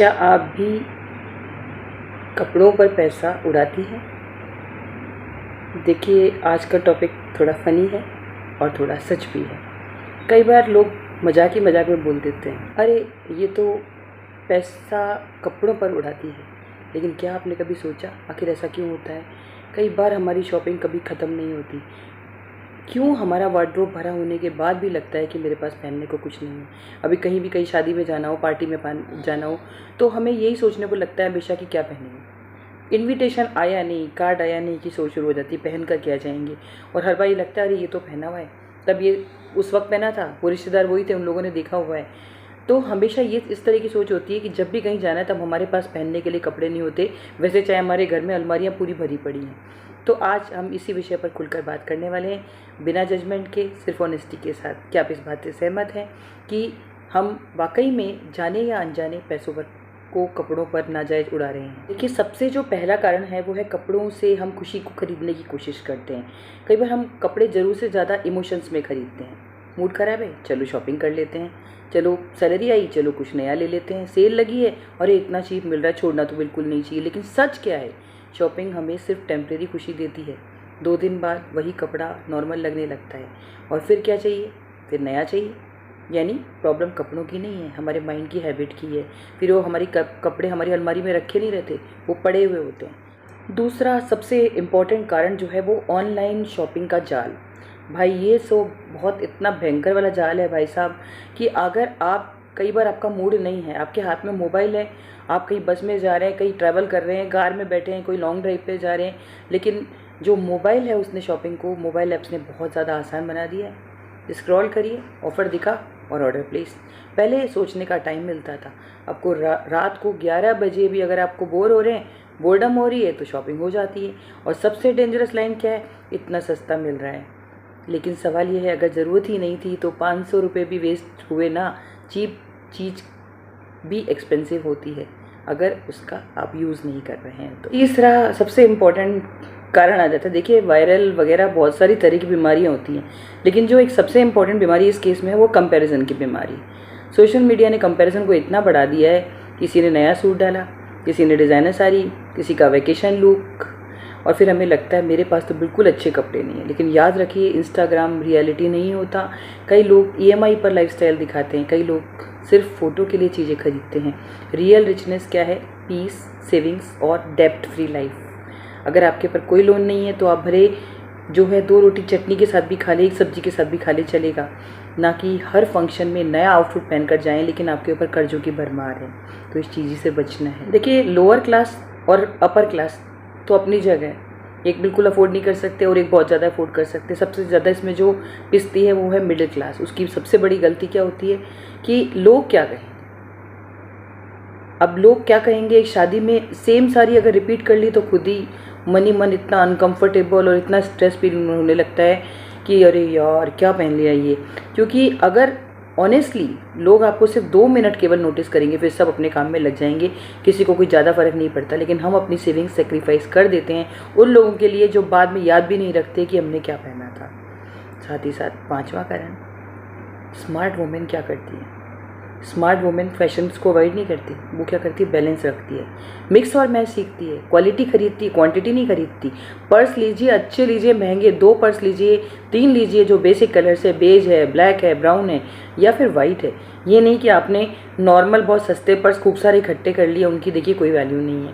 क्या आप भी कपड़ों पर पैसा उड़ाती हैं? देखिए, आज का टॉपिक थोड़ा फ़नी है और थोड़ा सच भी है। कई बार लोग मजाक ही मजाक में बोल देते हैं, अरे ये तो पैसा कपड़ों पर उड़ाती है। लेकिन क्या आपने कभी सोचा आखिर ऐसा क्यों होता है? कई बार हमारी शॉपिंग कभी ख़त्म नहीं होती। क्यों हमारा वार्डरोब भरा होने के बाद भी लगता है कि मेरे पास पहनने को कुछ नहीं है। अभी कहीं भी कहीं शादी में जाना हो, पार्टी में जाना हो, तो हमें यही सोचने को लगता है हमेशा कि क्या पहनेंगे। इनविटेशन आया नहीं, कार्ड आया नहीं कि सोच शुरू हो जाती है पहन कर क्या जाएंगे। और हर बार ये लगता है अरे ये तो पहना हुआ है, तब ये उस वक्त पहना था, वो रिश्तेदार वही थे, उन लोगों ने देखा हुआ है। तो हमेशा ये इस तरह की सोच होती है कि जब भी कहीं जाना है तब हमारे पास पहनने के लिए कपड़े नहीं होते, वैसे चाहे हमारे घर में अलमारियाँ पूरी भरी पड़ी हैं। तो आज हम इसी विषय पर खुलकर बात करने वाले हैं, बिना जजमेंट के, सिर्फ ऑनेस्टी के साथ। क्या आप इस बात से सहमत हैं कि हम वाकई में जाने या अनजाने पैसों पर को कपड़ों पर नाजायज़ उड़ा रहे हैं? देखिए, सबसे जो पहला कारण है वो है कपड़ों से हम खुशी को खरीदने की कोशिश करते हैं। कई बार हम कपड़े ज़रूर से ज़्यादा इमोशंस में खरीदते हैं। मूड ख़राब है, चलो शॉपिंग कर लेते हैं। चलो सैलरी आई, चलो कुछ नया ले लेते हैं। सेल लगी है, अरे इतना चीप मिल रहा है, छोड़ना तो बिल्कुल नहीं चाहिए। लेकिन सच क्या है, शॉपिंग हमें सिर्फ टेम्परेरी खुशी देती है। 2 दिन बाद वही कपड़ा नॉर्मल लगने लगता है और फिर क्या चाहिए, फिर नया चाहिए। यानी प्रॉब्लम कपड़ों की नहीं है, हमारे माइंड की हैबिट की है। फिर वो हमारी कपड़े हमारी अलमारी में रखे नहीं रहते, वो पड़े हुए होते हैं। दूसरा सबसे इम्पॉर्टेंट कारण जो है वो ऑनलाइन शॉपिंग का जाल। भाई ये सो बहुत इतना भयंकर वाला जाल है भाई साहब, कि अगर आप कई बार आपका मूड नहीं है, आपके हाथ में मोबाइल है, आप कहीं बस में जा रहे हैं, कहीं ट्रैवल कर रहे हैं, कार में बैठे हैं, कोई लॉन्ग ड्राइव पे जा रहे हैं, लेकिन जो मोबाइल है उसने शॉपिंग को, मोबाइल ऐप्स ने बहुत ज़्यादा आसान बना दिया है। स्क्रॉल करिए, ऑफ़र दिखा और ऑर्डर प्लेस। पहले सोचने का टाइम मिलता था, आपको रात को 11 बजे भी अगर आपको बोर हो रहे हैं, बोर्डम हो रही है, तो शॉपिंग हो जाती है। और सबसे डेंजरस लाइन क्या है, इतना सस्ता मिल रहा है। लेकिन सवाल ये है, अगर ज़रूरत ही नहीं थी तो 500 रुपये भी वेस्ट हुए ना। चीप चीज़ भी एक्सपेंसिव होती है अगर उसका आप यूज़ नहीं कर रहे हैं तो। तीसरा सबसे इम्पॉर्टेंट कारण आ जाता है। देखिए, वायरल वगैरह बहुत सारी तरह की बीमारियां होती हैं, लेकिन जो एक सबसे इम्पॉर्टेंट बीमारी इस केस में है वो कंपैरिजन की बीमारी। सोशल मीडिया ने कंपैरिजन को इतना बढ़ा दिया है, किसी ने नया सूट डाला, किसी ने डिज़ाइनर साड़ी, किसी का वेकेशन लुक, और फिर हमें लगता है मेरे पास तो बिल्कुल अच्छे कपड़े नहीं हैं। लेकिन याद रखिए, इंस्टाग्राम रियलिटी नहीं होता। कई लोग EMI पर लाइफस्टाइल दिखाते हैं, कई लोग सिर्फ फ़ोटो के लिए चीज़ें खरीदते हैं। रियल रिचनेस क्या है, पीस, सेविंग्स और डेब्ट फ्री लाइफ। अगर आपके ऊपर कोई लोन नहीं है तो आप भरे जो है 2 रोटी चटनी के साथ भी खा ले, 1 सब्जी के साथ भी खा ले, चलेगा। ना कि हर फंक्शन में नया आउटफिट पहन कर जाएँ लेकिन आपके ऊपर कर्जों की भरमार है। तो इस चीज़ से बचना है। देखिए, लोअर क्लास और अपर क्लास तो अपनी जगह है, एक बिल्कुल अफोर्ड नहीं कर सकते और एक बहुत ज़्यादा अफोर्ड कर सकते। सबसे ज़्यादा इसमें जो पिसती है वो है मिडिल क्लास। उसकी सबसे बड़ी गलती क्या होती है कि लोग क्या कहें। अब लोग क्या कहेंगे, एक शादी में सेम साड़ी अगर रिपीट कर ली तो खुद ही मन ही मन इतना अनकंफर्टेबल और इतना स्ट्रेस फील होने लगता है कि अरे यार क्या पहन लिया ये। क्योंकि अगर ऑनेस्टली लोग आपको सिर्फ 2 मिनट केवल नोटिस करेंगे, फिर सब अपने काम में लग जाएंगे, किसी को कोई ज़्यादा फ़र्क नहीं पड़ता। लेकिन हम अपनी सेविंग्स सेक्रीफाइस कर देते हैं उन लोगों के लिए जो बाद में याद भी नहीं रखते कि हमने क्या पहना था। साथ ही साथ 5वां कारण, स्मार्ट वुमेन क्या करती है। स्मार्ट वुमेन फैशंस को अवॉइड नहीं करती, वो क्या करती है, बैलेंस रखती है, मिक्स और मैच सीखती है, क्वालिटी खरीदती है, क्वांटिटी नहीं खरीदती। पर्स लीजिए, अच्छे लीजिए, महंगे 2 पर्स लीजिए, 3 लीजिए जो बेसिक कलर से, बेज है, ब्लैक है, ब्राउन है या फिर वाइट है। ये नहीं कि आपने नॉर्मल बहुत सस्ते पर्स खूब सारे इकट्ठे कर लिए, उनकी देखिए कोई वैल्यू नहीं है।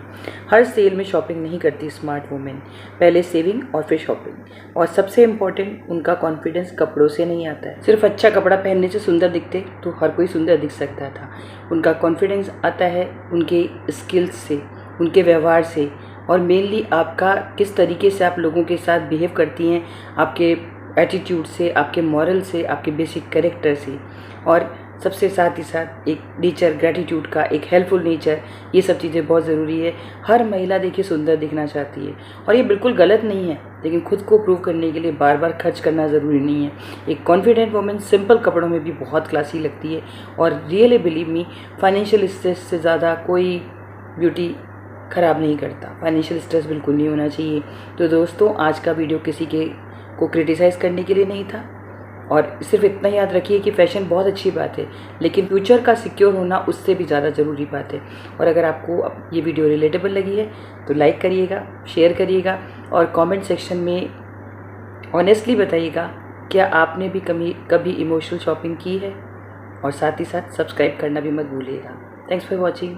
हर सेल में शॉपिंग नहीं करती स्मार्ट वुमेन, पहले सेविंग और फिर शॉपिंग। और सबसे इम्पॉर्टेंट, उनका कॉन्फिडेंस कपड़ों से नहीं आता है। सिर्फ अच्छा कपड़ा पहनने से सुंदर दिखते तो हर कोई सुंदर दिख सकता था। उनका कॉन्फिडेंस आता है उनके स्किल्स से, उनके व्यवहार से, और मेनली आपका किस तरीके से आप लोगों के साथ बिहेव करती हैं, आपके एटीट्यूड से, आपके मॉरल से, आपके बेसिक कैरेक्टर से। और सबसे साथ ही साथ एक नेचर, ग्रेटिट्यूड का एक हेल्पफुल नेचर, ये सब चीज़ें बहुत ज़रूरी है। हर महिला देखिए सुंदर दिखना चाहती है और ये बिल्कुल गलत नहीं है, लेकिन खुद को प्रूव करने के लिए बार बार खर्च करना ज़रूरी नहीं है। एक कॉन्फिडेंट वुमेन सिंपल कपड़ों में भी बहुत क्लासी लगती है। और really believe me, financial stress से ज़्यादा कोई ब्यूटी ख़राब नहीं करता। फाइनेंशियल स्ट्रेस बिल्कुल नहीं होना चाहिए। तो दोस्तों, आज का वीडियो किसी के को क्रिटिसाइज़ करने के लिए नहीं था, और सिर्फ इतना याद रखिए कि फ़ैशन बहुत अच्छी बात है, लेकिन फ्यूचर का सिक्योर होना उससे भी ज़्यादा ज़रूरी बात है। और अगर आपको ये वीडियो रिलेटेबल लगी है तो लाइक करिएगा, शेयर करिएगा और कमेंट सेक्शन में ऑनेस्टली बताइएगा क्या आपने भी कभी इमोशनल शॉपिंग की है। और साथ ही साथ सब्सक्राइब करना भी मत भूलिएगा। Thanks for watching.